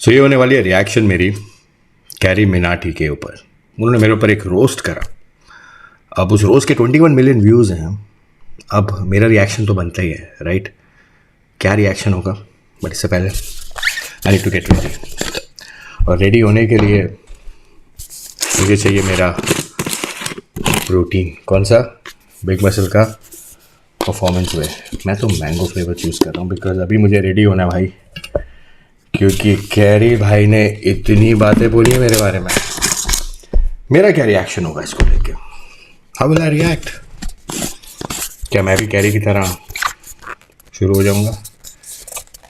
सो ये होने वाली है रिएक्शन मेरी कैरी मिनाटी के ऊपर। उन्होंने मेरे ऊपर एक रोस्ट करा। अब उस रोस्ट के 21 मिलियन व्यूज़ हैं। अब मेरा रिएक्शन तो बनता ही है, राइट? क्या रिएक्शन होगा? बट इससे पहले I need to get ready. और रेडी होने के लिए मुझे चाहिए मेरा प्रोटीन। कौन सा? बिग मसल का परफॉर्मेंस वे। मैं तो मैंगो फ्लेवर चूज़ कर रहा हूँ बिकॉज अभी मुझे रेडी होना है भाई, क्योंकि कैरी भाई ने इतनी बातें बोली है मेरे बारे में। मेरा क्या रिएक्शन होगा इसको लेके? How will I react? क्या मैं भी कैरी की तरह शुरू हो जाऊंगा?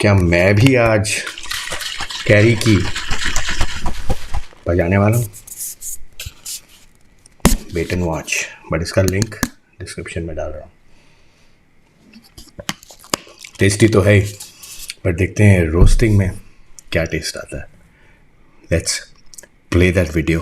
क्या मैं भी आज कैरी की बजाने वाला हूँ? Wait and watch. बट इसका लिंक डिस्क्रिप्शन में डाल रहा हूँ। टेस्टी तो है ही, बट देखते हैं रोस्टिंग में क्या टेस्ट आता है। Let's play that video.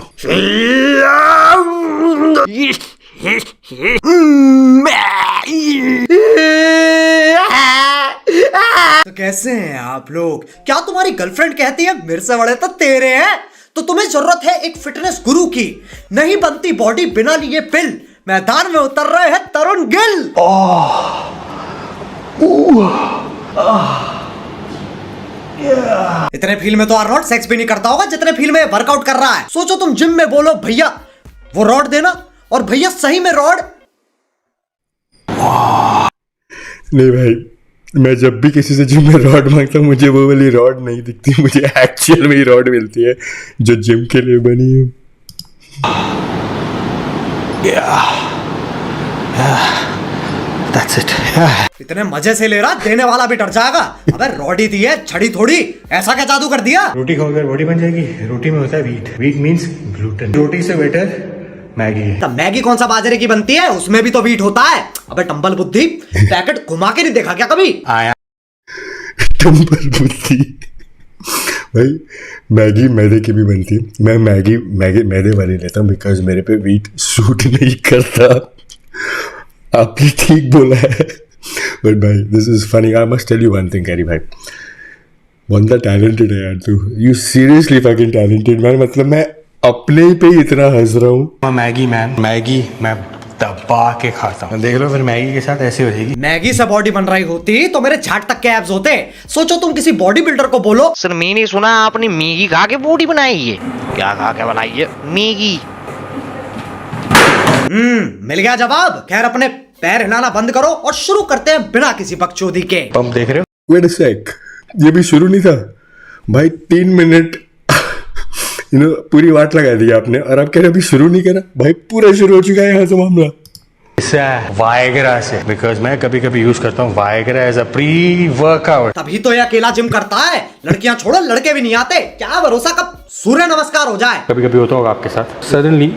तो कैसे हैं आप लोग? क्या तुम्हारी गर्लफ्रेंड कहती है मेरे से बड़े तो तेरे हैं? तो तुम्हें जरूरत है एक फिटनेस गुरु की। नहीं बनती बॉडी बिना लिए पिल। मैदान में उतर रहे हैं तरुण गिल। इतने फील में तो आर्नोल्ड सेक्स भी नहीं करता होगा जितने फील में वर्कआउट कर रहा है। सोचो तुम जिम में बोलो भैया वो रॉड देना, और भैया सही में रॉड। नहीं भाई, मैं जब भी किसी से जिम में रॉड मांगता हूँ मुझे वो वाली रॉड नहीं दिखती, मुझे एक्चुअल में ही रॉड मिलती है जो जिम के लिए बनी है। That's it. इतने मजे से ले रहा देने वाला भी डर जाएगा। अबे रोटी दी है, छड़ी थोड़ी। ऐसा क्या जादू कर दिया? रोटी खाओगे रोटी बन जाएगी। रोटी में होता है वीट। Wheat means gluten. रोटी से बेटर मैगी है। तब मैगी कौन सा बाजरे की बनती है? उसमें भी तो वीट होता है। अबे टंबल बुद्धि, पैकेट घुमा के नहीं देखा क्या कभी? आया टंबल बुद्धि। भाई मैगी मैदे की भी बनती है। मैं मैगी मैदे वाली लेता हूँ बिकॉज मेरे पे वीट सूट नहीं करता। आपने ठीक बोला है। बट भाई this is funny. I must tell you one thing Carry भाई, बंदा टैलेंटेड है यार तू। You seriously fucking talented man. मतलब मैं अपने पे ही इतना हंस रहा हूँ। मैगी मैन, मैगी मैं दबा के खाता हूँ। देख लो फिर मैगी के साथ ऐसी हो जाएगी। मैगी से बॉडी बन रही होती तो मेरे झाट तक के एब्स होते। सोचो तुम किसी बॉडी बिल्डर को बोलो, सर मैंने सुना आपने मैगी खा के बॉडी बनाई है। क्या खा के बनाई है? मैगी। मिल गया जवाब। खैर अपने पैर हिलाना बंद करो और शुरू करते हैं बिना किसी बकचोदी के। पंप देख रहे हो? वेट अ सेक, ये भी शुरू नहीं था भाई। 3 मिनट पूरी वाट लगा दी आपने और आप कह रहे अभी शुरू नहीं करा। भाई पूरा शुरू हो चुका है यहाँ से मामला। इससे वायग्रा से, बिकॉज मैं कभी कभी यूज करता हूँ Viagra as a pre workout. तभी तो ये अकेला जिम करता है। लड़कियां छोड़ो, लड़के भी नहीं आते। क्या भरोसा कब सूर्य नमस्कार हो जाए। कभी कभी होता होगा आपके साथ, सडनली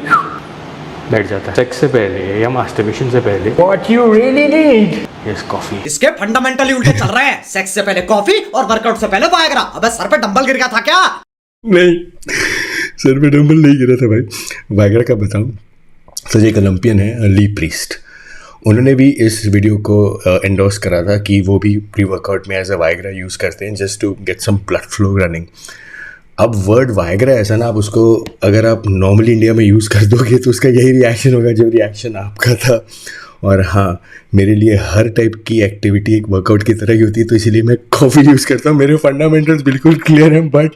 बैठ जाता है। सेक्स से पहले या मास्टरबेशन से पहले what you really need is coffee. इसके फंडामेंटली उल्टे चल रहे हैं। सेक्स से पहले कॉफी और वर्कआउट से पहले वायग्रा। अबे सर पे डंबल गिर गया था क्या? नहीं, सर पे डंबल नहीं गिरा था भाई। वायग्रा का बताऊं तो एक ओलंपियन है ली प्रीस्ट, उन्होंने भी इस वीडियो को एंडोर्स करा था कि वो भी प्री वर्कआउट में एज अ वायग्रा यूज़ करते हैं just to get some blood flow running. अब वर्ड वायग्रा ऐसा ना, आप उसको अगर आप नॉर्मली इंडिया में यूज़ कर दोगे तो उसका यही रिएक्शन होगा जो रिएक्शन आपका था। और हाँ, मेरे लिए हर टाइप की एक्टिविटी एक वर्कआउट की तरह ही होती है, तो इसीलिए मैं कॉफ़ी यूज़ करता हूँ। मेरे फंडामेंटल्स बिल्कुल क्लियर हैं, बट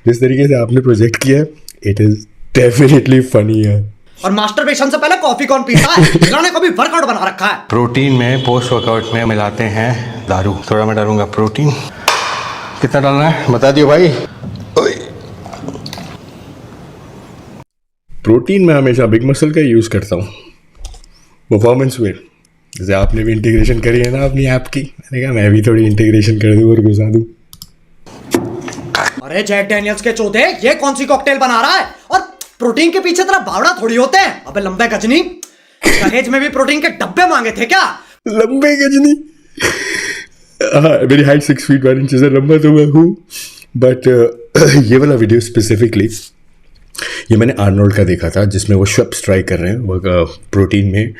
जिस तरीके से आपने प्रोजेक्ट किया है इट इज़ डेफिनेटली फनी है। और मास्टरबेशन से पहले कॉफी कौन पीता है? खिलाने को भी वर्कआउट बना रखा है। प्रोटीन में पोस्ट वर्कआउट में मिलाते हैं दारू। थोड़ा मैं डालूंगा प्रोटीन। कितना डालना है बता दियो भाई। प्रोटीन में हमेशा बिग मसल का यूज़ करता हूँ परफॉर्मेंस में। जैसे आपने भी इंटीग्रेशन करी है ना अपनी ऐप की, मैंने कहा मैं भी थोड़ी इंटीग्रेशन कर दूँ और घुसा दूँ। अरे जैक डैनियल्स के चौथे, ये कौन सी कॉकटेल बना रहा है? और प्रोटीन के पीछे तेरा बावड़ा थोड़ी होते हैं। अबे लंबे गजनी, दहेज में भी प्रोटीन के डब्बे मांगे थे क्या? लंबे गजनी? हाँ, मेरी हाइट 6 फीट 1 इंच है, लंबा तो मैं हूँ। बट ये वाला वीडियो स्पेसिफिकली ये मैंने आर्नोल्ड का देखा था, जिसमें वो श्वेप्स ट्राई कर रहे हैं। वो प्रोटीन में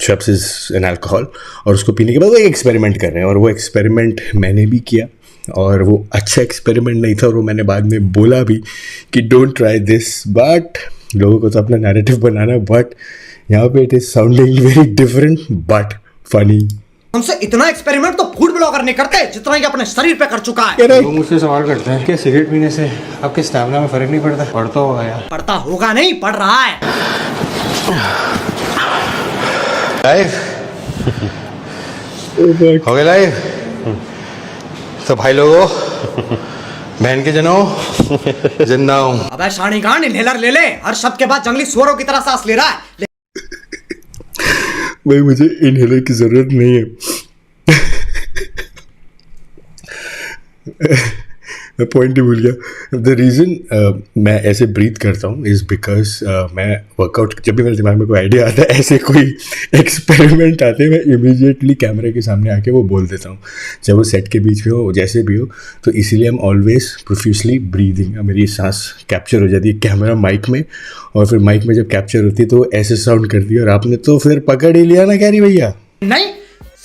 श्वेप्स इज एन अल्कोहल, और उसको पीने के बाद वो एक एक्सपेरिमेंट कर रहे हैं। और वो एक्सपेरिमेंट मैंने भी किया और वो अच्छा एक्सपेरिमेंट नहीं था और वो मैंने बाद में बोला भी कि डोंट ट्राई दिस, बट लोगों को तो अपना नैरेटिव बनाना, बट यहाँ पे it is sounding very different but funny. उनसे इतना एक्सपेरिमेंट तो फूड ब्लॉगर नहीं करते जितना ये अपने शरीर पे कर चुका है। लोग मुझसे सवाल करते हैं कि सिगरेट पीने से आपके स्टैमिना में फर्क नहीं पड़ता? पड़ता होगा यार। पढ़ता होगा नहीं, पढ़ रहा है। लाइव हो गया लाइव। तो भाई लोगों, बहन के जनों, जिंदा हूँ। अबे शानी गांड इनहेलर ले ले, हर शब्द के बाद जंगली सुअरों की तरह सांस ले रहा है। भाई मुझे इनहेलर की जरूरत नहीं है। मैं पॉइंट ही भूल गया। द रीज़न मैं ऐसे ब्रीथ करता हूँ इज़ बिकॉज मैं वर्कआउट, जब भी मेरे दिमाग में कोई आइडिया आता है, ऐसे कोई एक्सपेरिमेंट आते हैं, मैं इमीडिएटली कैमरे के सामने आके वो बोल देता हूँ, चाहे वो सेट के बीच में हो, जैसे भी हो। तो इसीलिए I am always profusely breathing. मेरी सांस कैप्चर हो जाती है कैमरा माइक में, और फिर माइक में जब कैप्चर होती है तो ऐसे साउंड करती है। और आपने तो फिर पकड़ ही लिया ना कैरी भैया। नहीं,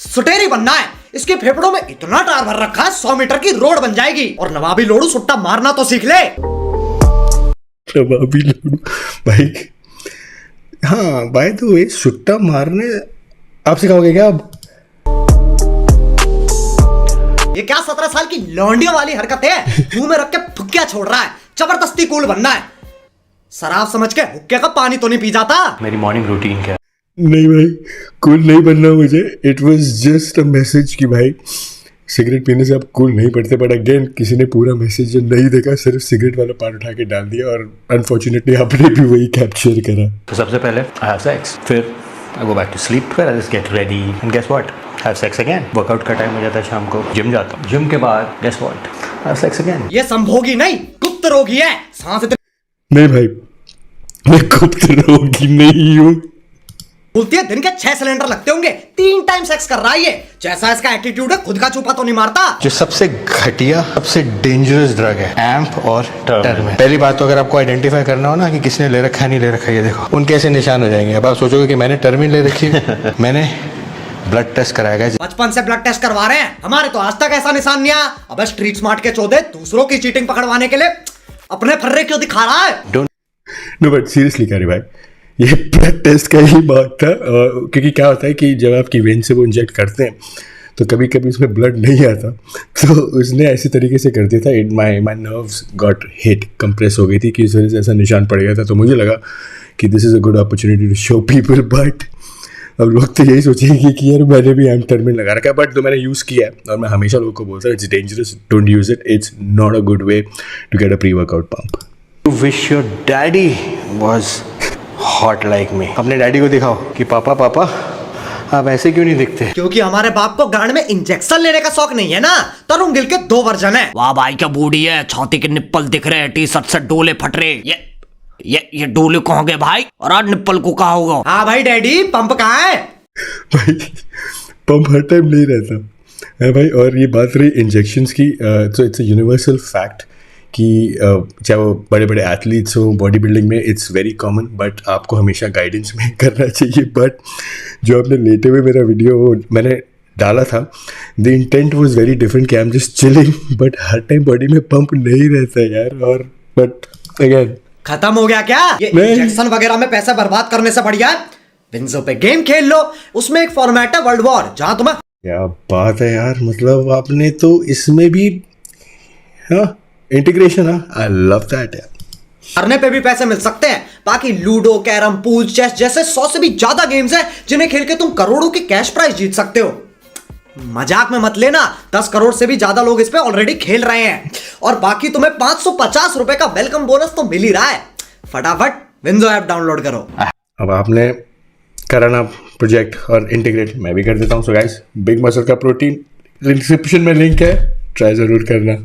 सुटेरी बनना है। इसके फेफड़ों में इतना टार भर रखा है 100 मीटर की रोड बन जाएगी। और नवाबी लोडू सुट्टा मारना तो सीख ले। नवाबी लोडू भाई, हाँ बाय द वे, सुट्टा मारने आप सिखाओगे क्या अब? ये क्या 17 साल की लौंडियों वाली हरकत है? मुंह में रख के फुक्किया छोड़ रहा है। जबरदस्ती कूल बनना है। शराब समझ के हुक्के का पानी तो नहीं पी जाता। मेरी मॉर्निंग रूटीन क्या? नहीं भाई, कूल नहीं बनना मुझे। It was just a message कि भाई सिगरेट पीने से आप कूल नहीं पड़ते। बट अगेन किसी ने पूरा मैसेज जो नहीं देखा, सिर्फ सिगरेट वाला पार्ट उठा के डाल दिया, और अनफॉर्चुनेटली आपने भी वही कैप्चर करा। तो सबसे पहले आई हैव सेक्स, फिर I go back to sleep, फिर I just get ready and guess what, have sex again. Workout का टाइम हो जाता है शाम को, जिम जाता हूँ, जिम के बाद guess what, have sex again. ये संभोगी नहीं, गुप्त रोगी है। सांस नहीं भाई, मैं गुप्त रोगी नहीं हूँ। बोलती है दिन के 6 सिलेंडर लगते होंगे, 3 टाइम सेक्स कर रहा है ये। जैसा इसका एटीट्यूड है, खुद का छुपा तो नहीं मारता। जो सबसे घटिया, सबसे डेंजरस ड्रग है एम्प और टर्मिन। पहली बात तो अगर आपको आइडेंटिफाई करना हो ना कि किसने ले रखा है नहीं ले रखा है, ये देखो उनके ऐसे निशान हो जाएंगे। अब आप सोचोगे कि मैंने टर्मिन ले रखी है। मैंने ब्लड टेस्ट कराया। बचपन से ब्लड टेस्ट करवा रहे हैं, हमारे तो आज तक ऐसा निशान नहीं आया। अब स्ट्रीट स्मार्ट के चौधे दूसरों की चीटिंग पकड़वाने के लिए अपने फर्रे क्यों दिखा रहा है? नो बट सीरियसली कह रहे भाई, ये ब्लड टेस्ट का ही बात था। क्योंकि क्या होता है कि जब आपकी वेन से वो इंजेक्ट करते हैं तो कभी कभी उसमें ब्लड नहीं आता, तो उसने ऐसे तरीके से कर दिया था, it my nerves got hit, compress हो गई थी कि इस वजह से ऐसा निशान पड़ गया था। तो मुझे लगा कि this is a good opportunity to show people, but अब लोग तो यही सोचेंगे कि यार मैंने भी एम टर्मिन लगा रखा है। बट तो मैंने यूज़ किया है, और मैं हमेशा लोगों को बोलता हूँ it's dangerous, don't use it, it's not a good way to get a pre workout pump. You wish your daddy was hot like me. अपने डैडी को दिखाओ कि पापा पापा आप ऐसे क्यों नहीं दिखते। क्योंकि हमारे बाप को गांड में इंजेक्शन लेने का शौक नहीं है ना। तरुण गिल के 2 वर्जन है। वाह भाई क्या बूढ़ी है, छाती के निप्पल दिख रहे हैं, टी शर्ट से डोले फट रहे। ये डोले कहाँ गए भाई, और आज निप्पल को कहा होगा। हाँ भाई डैडी, पंप कहाँ है? भाई पंप हर टाइम नहीं रहता है भाई। और ये बात रही इंजेक्शंस की, तो इट्स अ यूनिवर्सल फैक्ट कि चाहे वो बड़े बड़े एथलीट्स हो, बॉडी बिल्डिंग में इट्स वेरी कॉमन, बट आपको हमेशा गाइडेंस में करना चाहिए। बट जो आपने लेटे हुए मेरा वीडियो मैंने डाला था, the intent was very different कि I am just chilling, but हर टाइम बॉडी में पंप नहीं रहता यार। और बट अगेन खत्म हो गया क्या? ये इंजेक्शन वगैरह में पैसा बर्बाद करने से बढ़िया है विंजो पे गेम खेल लो। उसमें एक फॉर्मेट है वर्ल्ड वॉर, जहां तुम्हें। क्या बात है यार, मतलब आपने तो इसमें भी इंटीग्रेशन है, आई लव दैट यार। हारने पे भी पैसे मिल सकते हैं। बाकी लूडो, कैरम, पूल, चेस जैसे 100 से भी ज्यादा गेम्स हैं जिन्हें खेल के तुम करोड़ों की कैश प्राइज जीत सकते हो। मजाक में मत लेना, 10 करोड़ से भी ज्यादा लोग इस पे ऑलरेडी खेल रहे हैं, और बाकी तुम्हें 550 रुपए का वेलकम बोनस तो मिल ही रहा है। फटाफट विंजो ऐप डाउनलोड करो। अब आपने कराना प्रोजेक्ट और इंटीग्रेट, मैं भी कर देता हूँ। सो गाइस, बिग मसल का प्रोटीन डिस्क्रिप्शन में लिंक है, ट्राई जरूर करना।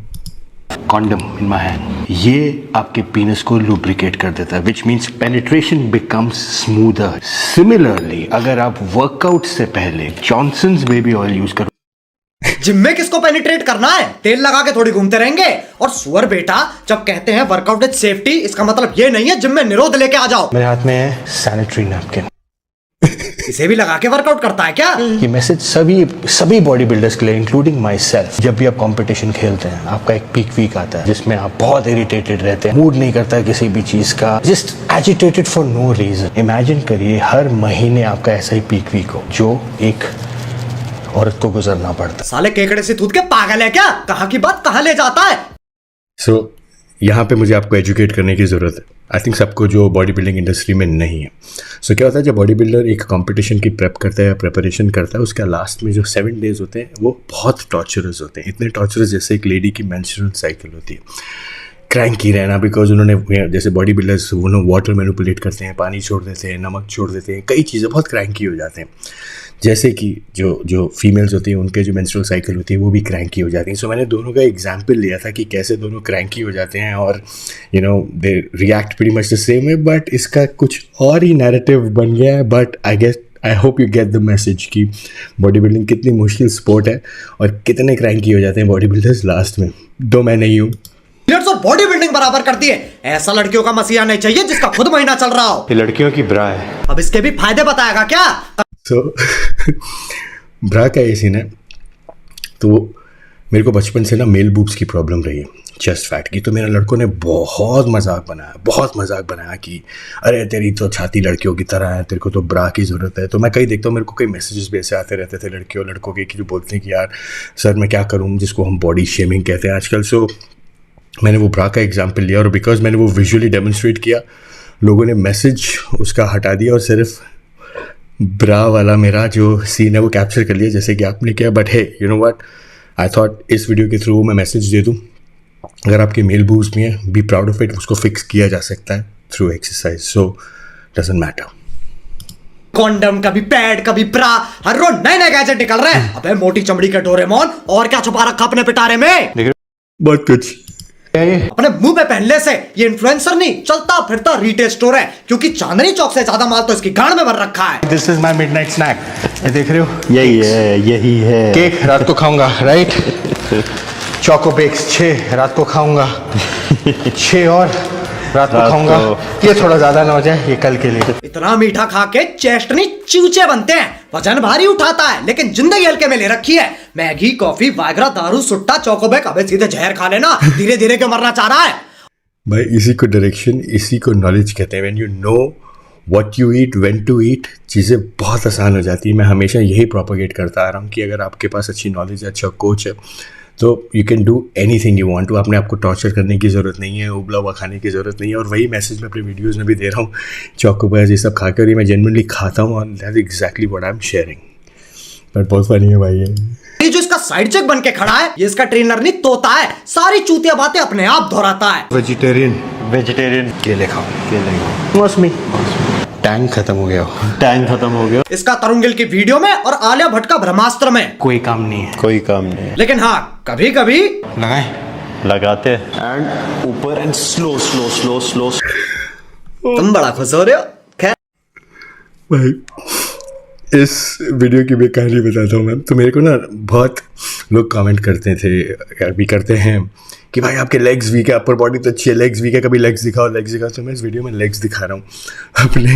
कॉन्डम इन माई हैंड, ये आपके पीनस को लुब्रिकेट कर देता है, which means penetration becomes smoother. Similarly अगर आप वर्कआउट से पहले जॉनसन्स बेबी ऑयल यूज करो। जिम में किसको पेनिट्रेट करना है, तेल लगा के थोड़ी घूमते रहेंगे। और सुअर बेटा, जब कहते हैं वर्कआउट विद सेफ्टी, इसका मतलब ये नहीं है जिम में निरोध लेके आ जाओ। मेरे हाथ में है सैनिटरी नैपकिन। इसे भी लगा के वर्कआउट करता है क्या? ये मैसेज सभी बॉडी बिल्डर्स के लिए, इंक्लूडिंग माई सेल्फ। जब भी आप कंपटीशन खेलते हैं, आपका एक पीक वीक आता है जिसमें आप बहुत इरिटेटेड रहते हैं, मूड नहीं करता है किसी भी चीज का, just agitated for no reason. Imagine करिए हर महीने आपका ऐसा ही पीक वीक हो जो एक औरत को गुजरना पड़ता। साले केकड़े से दूध के पागल है क्या? कहाँ की बात कहाँ ले जाता है? सो यहाँ पे मुझे आपको एजुकेट करने की ज़रूरत है। आई थिंक सबको जो बॉडी बिल्डिंग इंडस्ट्री में नहीं है। सो क्या होता है, जब बॉडी बिल्डर एक कंपटीशन की प्रेप करता है या प्रिपरेशन करता है, उसका लास्ट में जो 7 डेज होते हैं वो बहुत टॉर्चरस होते हैं। इतने टॉर्चरस जैसे एक लेडी की मेंस्ट्रुअल साइकिल होती है। क्रैंकी रहना, बिकॉज उन्होंने जैसे बॉडी बिल्डर्स वो वाटर मैनिपुलेट करते हैं, पानी छोड़ देते हैं, नमक छोड़ देते हैं, कई चीज़ें, बहुत क्रैंकी हो जाते हैं। जैसे कि जो फीमेल्स होती हैं उनके जो मेंस्ट्रुअल साइकिल होती है वो भी क्रैंकी हो जाती हैं। सो मैंने दोनों का एग्जाम्पल लिया था कि कैसे दोनों क्रैंकी हो जाते हैं और they react pretty much the same way, but इसका कुछ और ही नैरेटिव बन गया है। But I hope you get the message कि बॉडी बिल्डिंग कितनी मुश्किल स्पोर्ट है और कितने क्रैंकी हो जाते हैं बॉडी बिल्डर्स लास्ट में। दो मैं नहीं हूँ। और बॉडी बिल्डिंग बराबर करती है। ऐसा लड़कियों का मसीहा नहीं चाहिए जिसका खुद महीना चल रहा हो। ये लड़कियों की ब्रा है। अब इसके भी फायदे बताएगा क्या? सो ब्रा का ये सीन है, तो मेरे को बचपन से ना मेल बूब्स की प्रॉब्लम रही है, चेस्ट फैट की। तो मेरे लड़कों ने बहुत मजाक बनाया कि अरे तेरी तो छाती लड़कियों की तरह है, तेरे को तो ब्रा की ज़रूरत है। तो मैं कहीं देखता हूँ, मेरे को कई मैसेजेस भी ऐसे आते रहते थे लड़कों के कि जो बोलते हैं कि यार सर मैं क्या करूँ, जिसको हम बॉडी शेमिंग कहते हैं आजकल। सो मैंने वो ब्रा का एग्जाम्पल लिया और बिकॉज मैंने वो विजुअली डेमोन्स्ट्रेट किया, लोगों ने मैसेज उसका हटा दिया और सिर्फ ब्रा वाला मेरा जो सीन है वो कैप्चर कर लिया जैसे कि आपने किया। But hey you know what, I thought इस वीडियो के थ्रू मैं मैसेज दे दूं, अगर आपके मेल बूब्स में है, बी प्राउड ऑफ इट। उसको फिक्स किया जा सकता है through exercise, so doesn't matter. Condom, कभी पैड, कभी ब्रा, हर रोज नए नए गैजेट निकल रहे हैं। अबे मोटी चमड़ी का डोरेमोन, और क्या छुपा रखा अपने पिटारे में? बहुत कुछ। अपने मुंह पे पहनने से ये इन्फ्लुएंसर नहीं, चलता फिरता रिटेल स्टोर है, क्योंकि चांदनी चौक से ज्यादा माल तो इसकी गांड में भर रखा है। This is my midnight snack. ये देख रहे हो, यही है केक रात को खाऊंगा, राइट? चोको बेक्स 6 रात को खाऊंगा, 6 और रात को खाऊंगा। ये थोड़ा ज्यादा ना हो जाए, ये कल के लिए। इतना मीठा खा के चेस्ट नहीं चूचे बनते हैं, वजन भारी उठाता है, लेकिन जिंदगी हल्के में ले रखी है। मैगी, कॉफी, वाइग्रा, दारू, सुट्टा, चोकोबेक, अबे सीधे जहर खा लेना। धीरे धीरे क्यों मरना चाह रहा है? भाई इसी को डायरेक्शन, इसी को नॉलेज कहते हैं। When you know what you eat, when to eat, चीज़ें बहुत आसान हो जाती है। मैं हमेशा यही प्रोपोगेट करता आ रहा हूँ कि अगर आपके पास अच्छी नॉलेज है, अच्छा कोच है, तो you can do anything you want to. अपने आप को टॉर्चर करने की ज़रूरत नहीं है, उबला हुआ खाने की ज़रूरत नहीं है। और वही मैसेज मैं अपने वीडियोज़ में भी दे रहा हूँ, चोकोबार्स ये सब खाकर ही मैं जेन्युइनली खाता हूँ, और that's exactly what I am sharing. But बहुत फनी है भाई ये जो इसका साइड चेक बन के खड़ा है, ये इसका ट्रेनर नहीं तोता है। सारी चूतिया बातें अपने आप दोहराता है। वेजिटेरियन केले खाओ, मौसमी। टैंक खत्म हो गया, टैंक खत्म हो गया, इसका तरुण गिल की वीडियो में और आलिया भट्ट का ब्रह्मास्त्र में कोई काम नहीं है। कोई काम नहीं है। लेकिन हाँ, कभी कभी लगाए लगाते एंड ऊपर and slow slow slow slow. तुम बड़ा खुश हो रहे हो। खैर भाई इस वीडियो की मैं कहानी बताता हूँ मैम। तो मेरे को ना बहुत लोग कमेंट करते थे, अभी करते हैं कि भाई आपके लेग्स वीक है, अपर बॉडी तो अच्छी है, लेग्स वीक है, कभी लेग्स दिखाओ, लेग्स दिखाओ। तो मैं इस वीडियो में लेग्स दिखा रहा हूँ अपने,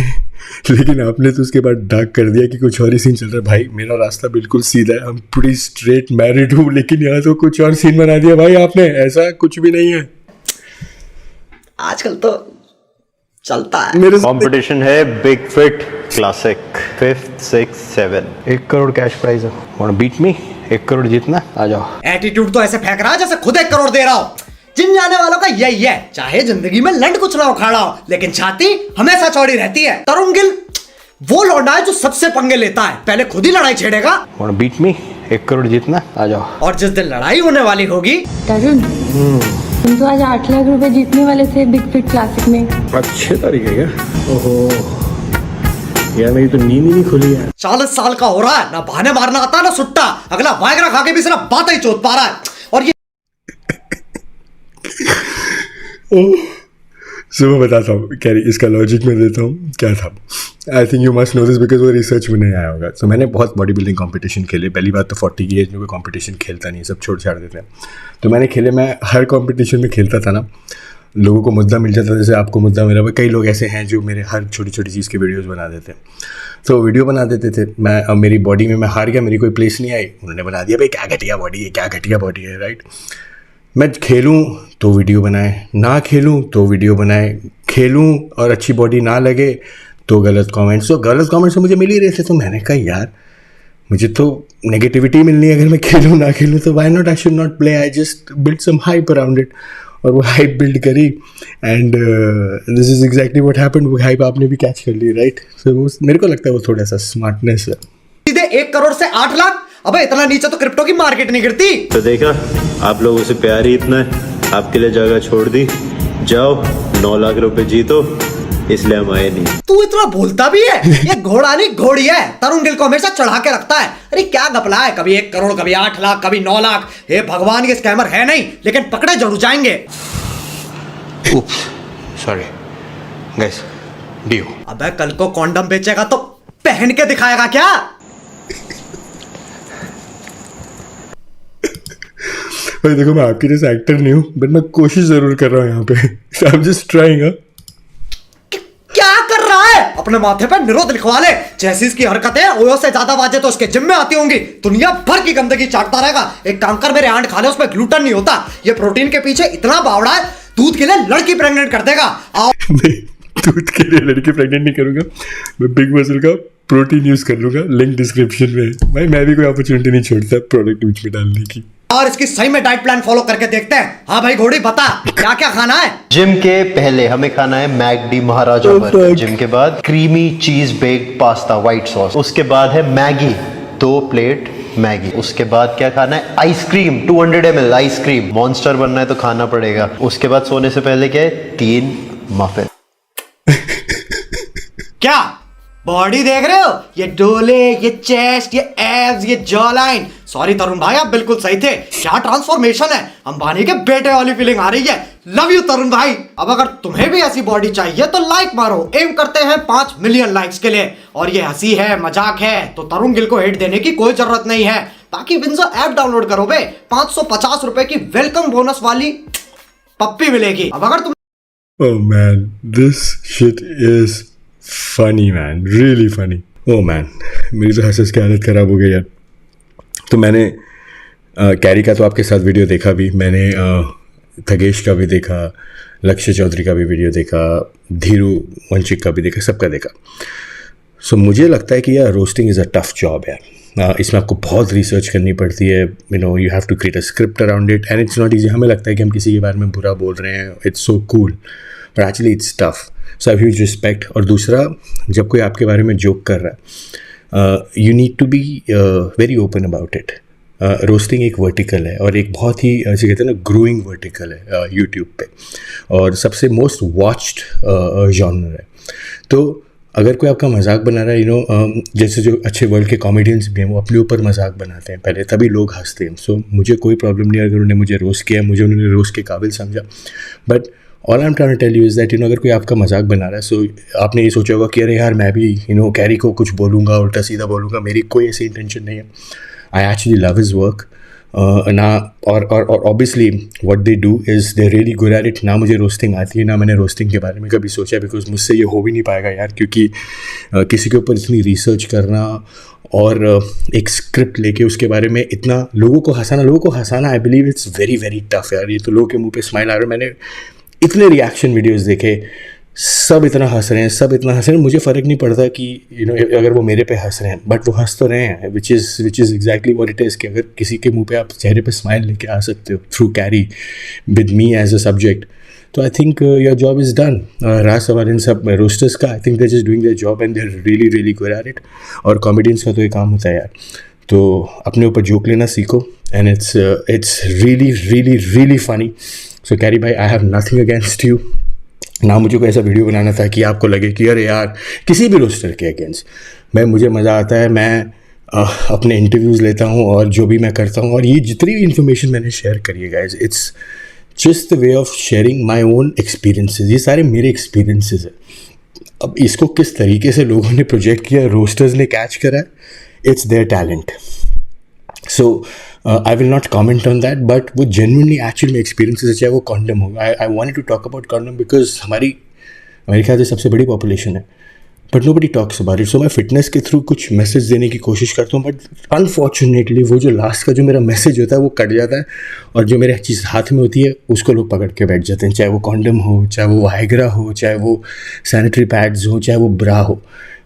लेकिन आपने तो उसके बाद डार्क कर दिया कि कुछ और ही सीन चल रहा है। भाई मेरा रास्ता बिल्कुल सीधा है, हम पूरी स्ट्रेट मैरिड हूँ, लेकिन यहाँ तो कुछ और सीन बना दिया भाई आपने। ऐसा कुछ भी नहीं है, आजकल तो चलता है। मेरे कंपटीशन है big fit classic 5th 6th 7 1 crore cash prize है। Want beat me? 1 करोड़ जीतना, आ जाओ। एटीट्यूड तो ऐसे फेंक रहा है जैसे खुद 1 करोड़ दे रहा हो। जिम जाने वालों का यही है, चाहे जिंदगी में लंड कुछ ना उखाड़ा हो, लेकिन छाती हमेशा चौड़ी रहती है। तरुण गिल वो लौंडा है जो सबसे पंगे लेता है, पहले खुद ही लड़ाई छेड़ेगा। Want beat me? 1 करोड़ जीतना, आ जाओ। और जिस दिन लड़ाई होने वाली होगी, तरुण तुम तो आज 8 लाख रुपए जीतने वाले थे बिग फिट क्लासिक में। अच्छे तरीके का। ओहो यार, मेरी तो नींद ही नहीं खुली है। 40 साल का हो रहा है, ना बहाने मारना आता ना सुट्टा, अगला वाइग्रा खा के भी सिर्फ बात ही चोट पा रहा है। और ये सो मैं बताता हूँ, क्या इसका लॉजिक मैं देता हूँ क्या था। I think you must know this because वो रिसर्च में नहीं आया होगा। तो मैंने बहुत बॉडी बिल्डिंग कंपटीशन खेले। पहली बात तो 40 की एज में कोई कंपटीशन खेलता नहीं, सब छोड़ छाड़ देते हैं। तो मैंने खेले, मैं हर कंपटीशन में खेलता था ना, लोगों को मुद्दा मिल जाता था, जैसे आपको मुद्दा मिला। कई लोग ऐसे हैं जो मेरे हर छोटी छोटी चीज़ के वीडियोस बना देते हैं। तो वीडियो बना देते थे। मैं अब मेरी बॉडी में मैं हार गया, मेरी कोई प्लेस नहीं आई, उन्होंने बना दिया भाई क्या घटिया बॉडी है, क्या घटिया बॉडी है, राइट। मैं खेलूँ तो वीडियो बनाए, ना खेलूँ तो वीडियो बनाए, खेलूँ और अच्छी बॉडी ना लगे तो गलत कमेंट्स। तो गलत कमेंट्स तो मुझे मिल ही रहे थे, तो मैंने कहा यार मुझे तो नेगेटिविटी मिलनी है, अगर मैं खेलूँ ना खेलूँ तो why not, I should not play, I just build some hype around it. और वो हाइप बिल्ड करी and this is exactly what happened. वो हाइप आपने भी कैच कर ली, राइट। सो वो मेरे को लगता है वो थोड़ा सा स्मार्टनेस है। सीधे 1 करोड़ से 8 लाख, अबे इतना नीचे तो क्रिप्टो की मार्केट नहीं गिरती। तो देखा, आप लोगों से प्यार ही इतना है, आपके लिए जगह छोड़ दी, जाओ 9 लाख रुपए जीतो, इसलिए हम आए नहीं। तू इतना बोलता भी है? ये घोड़ा नहीं घोड़ी है, तरुण गिल को हमेशा चढ़ा के रखता है। अरे क्या गपला है, कभी 1 करोड़, कभी 8 लाख, कभी 9 लाख। हे भगवान, ये स्कैमर है नहीं, लेकिन पकड़े जरूर जाएंगे। Oops, sorry. Guys, dio. अबे कल को कॉन्डम बेचेगा तो पहन के दिखाएगा क्या? भाई देखो, मैं आपके जैसा एक्टर नहीं हूँ, बट मैं कोशिश जरूर कर रहा हूँ यहाँ पे। आई एम जस्ट ट्राइंग। क्या कर रहा है? अपने माथे पर निरोध लिखवा ले। जैसी इसकी हरकतें ओयो से ज्यादा बाजे तो उसके जिम में आती होंगी। दुनिया भर की गंदगी चाटता रहेगा। एक काम कर, मेरे आंट खा ले, उसमें ग्लूटेन नहीं होता। ये प्रोटीन के पीछे इतना बावड़ा है, दूध के लिए लड़की प्रेग्नेंट कर देगा। आओ नहीं, दूध के लिए लड़की प्रेग्नेंट नहीं करूंगा, मैं बिग मसल का प्रोटीन यूज कर लूंगा, लिंक डिस्क्रिप्शन में। भाई मैं भी कोई अपॉर्चुनिटी नहीं छोड़ता प्रोडक्ट बीच में डालने की। और इसकी सही में डाइट प्लान फॉलो करके देखते हैं। हाँ भाई घोड़ी, बता क्या क्या खाना है? जिम के पहले हमें खाना है मैकडी महाराजा बर्गर। जिम के बाद creamy cheese baked pasta white sauce. उसके बाद है मैगी, 2 प्लेट मैगी। उसके बाद क्या खाना है? Ice cream, 200 ml ice cream. मॉन्स्टर बनना है तो खाना पड़ेगा। उसके बाद सोने से पहले क्या है? 3 मफिन। क्या बॉडी देख रहे हो? ये डोले, ये चेस्ट, ये एब्स, ये जॉ लाइन। सॉरी तरुण भाई, आप बिल्कुल सही थे। क्या ट्रांसफॉर्मेशन है, अंबानी के बेटे वाली फीलिंग आ रही है। लव यू तरुण भाई। अब अगर तुम्हें भी ऐसी बॉडी चाहिए तो लाइक मारो। एम करते हैं 5 मिलियन लाइक्स के लिए। और ये हंसी है, मजाक है, तो तरुण गिल को हेट देने की कोई जरूरत नहीं है। बाकी विंजो ऐप डाउनलोड करो बे, 550 रुपए की वेलकम बोनस वाली पप्पी मिलेगी। अब अगर तुम Oh man, this shit is funny man, really funny. Oh man, मेरी तो हंस की हालत ख़राब हो गई यार। तो मैंने कैरी का तो आपके साथ वीडियो देखा भी, मैंने थगेश का भी देखा, लक्ष्य चौधरी का भी वीडियो देखा, धीरू वंशिक का भी देखा, सबका देखा। सो मुझे लगता है कि यार roasting is a tough job यार। इसमें आपको बहुत रिसर्च करनी पड़ती है, you know, you have to create a script around it and it's not easy. हमें लगता है कि हम किसी के बारे में बुरा बोल रहे हैं, it's so cool, but actually it's tough. So I huge respect. और दूसरा, जब कोई आपके बारे में जोक कर रहा है, you need to be very open about it. Roasting एक वर्टिकल है और एक बहुत ही जैसे कहते हैं ना ग्रोइंग वर्टिकल है यूट्यूब पे, और सबसे मोस्ट वॉच्ड जॉनर है। तो अगर कोई आपका मजाक बना रहा है, यू नो, जैसे जो अच्छे वर्ल्ड के कॉमेडियंस भी हैं वो अपने ऊपर मजाक बनाते हैं पहले, तभी लोग हंसते हैं। सो मुझे कोई प्रॉब्लम नहीं है अगर उन्होंने मुझे रोस्ट किया, मुझे उन्होंने रोस्ट के काबिल समझा। But all I am trying to tell you is that, you know, अगर कोई आपका मजाक बना रहा है, सो आपने ये सोचा होगा कि अरे यार मैं भी, यू नो, कैरी को कुछ बोलूँगा, उल्टा सीधा बोलूँगा। मेरी कोई ऐसी इंटेंशन नहीं है। I actually love his work ना, और obviously what they do is they really good at it. ना मुझे रोस्टिंग आती है, ना मैंने रोस्टिंग के बारे में कभी सोचा, बिकॉज मुझसे ये हो भी नहीं पाएगा यार, क्योंकि किसी के ऊपर इतनी रिसर्च करना और एक स्क्रिप्ट लेके उसके बारे में इतना लोगों को हंसाना, I believe it's very very tough यार। ये तो लोगों के मुंह पे स्माइल आ रहा है। मैंने इतने रिएक्शन वीडियोस देखे, सब इतना हंस रहे हैं, मुझे फ़र्क नहीं पड़ता कि यू नो अगर वो मेरे पे हंस रहे हैं, बट वो हंस तो रहे हैं, which is exactly what it is. कि अगर किसी के मुंह पे आप चेहरे पे स्माइल लेके आ सकते हो through Carry with me as a subject, तो I think your job is done. राज सवाल इन सब रोस्टर्स का, I think they just doing their job and they are really really good at it. और कॉमेडियंस का तो ये काम होता है यार, तो अपने ऊपर जोक लेना सीखो and it's really really really funny. So Carry भाई, I have nothing against you. ना मुझे कोई ऐसा वीडियो बनाना था कि आपको लगे कि अरे यार किसी भी रोस्टर के अगेंस्ट मुझे मज़ा आता है। मैं अपने इंटरव्यूज़ लेता हूँ और जो भी मैं करता हूँ, और ये जितनी भी इन्फॉर्मेशन मैंने शेयर करी है guys, it's just the way of sharing my own experiences. ये सारे मेरे एक्सपीरियंसेस है। अब इसको किस तरीके से लोगों ने प्रोजेक्ट किया, रोस्टर्स ने कैच करा, it's their talent. So I will not comment on that, but वो जेन्युइनली एक्चुअल में एक्सपीरियंसेस है, चाहे वो कॉन्डम होगा। I wanted to talk about condom because हमारी ख्याल से सबसे बड़ी पॉपुलेशन है but nobody talks about it. So मैं फिटनेस के थ्रू कुछ मैसेज देने की कोशिश करता हूँ, बट अनफॉर्चुनेटली वो जो लास्ट का जो मेरा मैसेज होता है वो कट जाता है, और जो मेरे चीज़ हाथ में होती है उसको लोग पकड़ के बैठ जाते हैं, चाहे वो कॉन्डम हो, चाहे वो वाइग्रा हो, चाहे वो सैनिटरी पैड्स हो, चाहे वो ब्रा हो.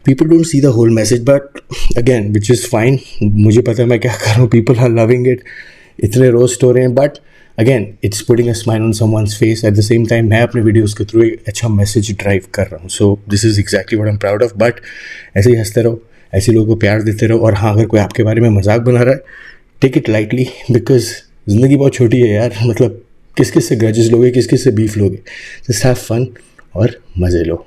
People don't see the whole message, but again which is fine. मुझे पता है मैं क्या कर रहा हूँ, पीपल आर लविंग इट, इतने रोस्ट हो रहे हैं, but again it's putting a smile on someone's face. At the same time मैं अपने वीडियोज़ के थ्रू एक अच्छा मैसेज ड्राइव कर रहा हूँ. So this is exactly what I am proud of. But ऐसे ही हंसते रहो, ऐसे लोगों को प्यार देते रहो, और हाँ, अगर कोई आपके बारे में मजाक बना रहा है, टेक इट लाइटली, बिकॉज ज़िंदगी बहुत छोटी है यार. मतलब किस किस से ग्रजेस लोगे, किस किस से बीफ लोगे. जस्ट हैव फन और मज़े लो.